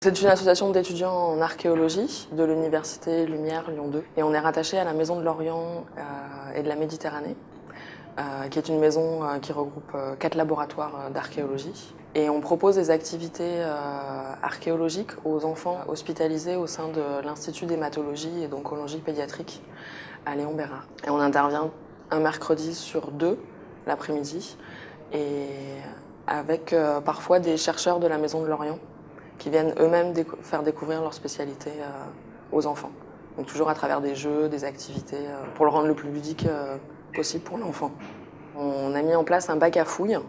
C'est une association d'étudiants en archéologie de l'Université Lumière Lyon 2 et on est rattaché à la Maison de l'Orient et de la Méditerranée, qui est une maison qui regroupe 4 laboratoires d'archéologie. Et on propose des activités archéologiques aux enfants hospitalisés au sein de l'Institut d'hématologie et d'oncologie pédiatrique à Léon Bérard. Et on intervient un mercredi sur 2 l'après-midi et avec parfois des chercheurs de la Maison de l'Orient qui viennent eux-mêmes faire découvrir leur spécialité aux enfants. Donc toujours à travers des jeux, des activités, pour le rendre le plus ludique possible pour l'enfant. On a mis en place un bac à fouilles.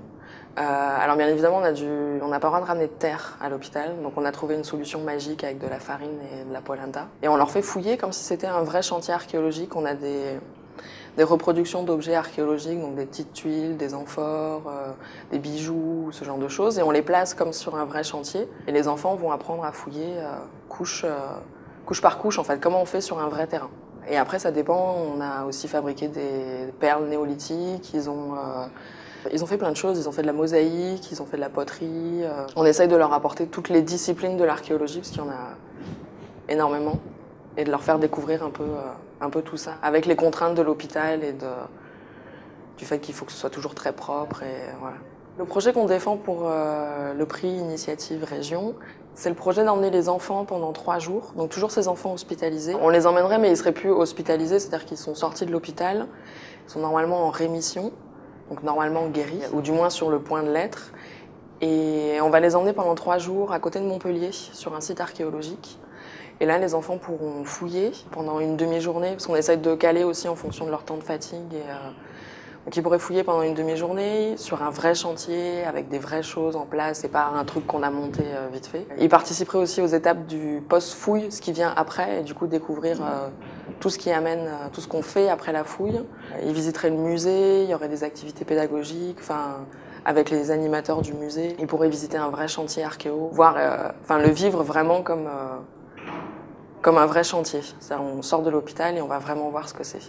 Alors bien évidemment, on n'a pas le droit de ramener de terre à l'hôpital, donc on a trouvé une solution magique avec de la farine et de la polenta. Et on leur fait fouiller comme si c'était un vrai chantier archéologique. On a des reproductions d'objets archéologiques, donc des petites tuiles, des amphores, des bijoux, ce genre de choses, et on les place comme sur un vrai chantier. Et les enfants vont apprendre à fouiller couche par couche, en fait, comment on fait sur un vrai terrain. Et après, ça dépend, on a aussi fabriqué des perles néolithiques, ils ont fait plein de choses, ils ont fait de la mosaïque, ils ont fait de la poterie. On essaye de leur apporter toutes les disciplines de l'archéologie, parce qu'il y en a énormément, et de leur faire découvrir un peu tout ça, avec les contraintes de l'hôpital et du fait qu'il faut que ce soit toujours très propre. Et voilà. Le projet qu'on défend pour le prix Initiative Région, c'est le projet d'emmener les enfants pendant 3 jours, donc toujours ces enfants hospitalisés. On les emmènerait, mais ils seraient plus hospitalisés, c'est-à-dire qu'ils sont sortis de l'hôpital, ils sont normalement en rémission, donc normalement guéris, ou du moins sur le point de l'être. Et on va les emmener pendant 3 jours à côté de Montpellier, sur un site archéologique. Et là, les enfants pourront fouiller pendant une demi-journée, parce qu'on essaie de caler aussi en fonction de leur temps de fatigue. Donc ils pourraient fouiller pendant une demi-journée sur un vrai chantier, avec des vraies choses en place, et pas un truc qu'on a monté vite fait. Ils participeraient aussi aux étapes du post-fouille, ce qui vient après, et du coup découvrir tout ce qui amène, tout ce qu'on fait après la fouille. Ils visiteraient le musée, il y aurait des activités pédagogiques, avec les animateurs du musée. Ils pourraient visiter un vrai chantier archéo, voir, le vivre vraiment comme un vrai chantier. C'est-à-dire on sort de l'hôpital et on va vraiment voir ce que c'est.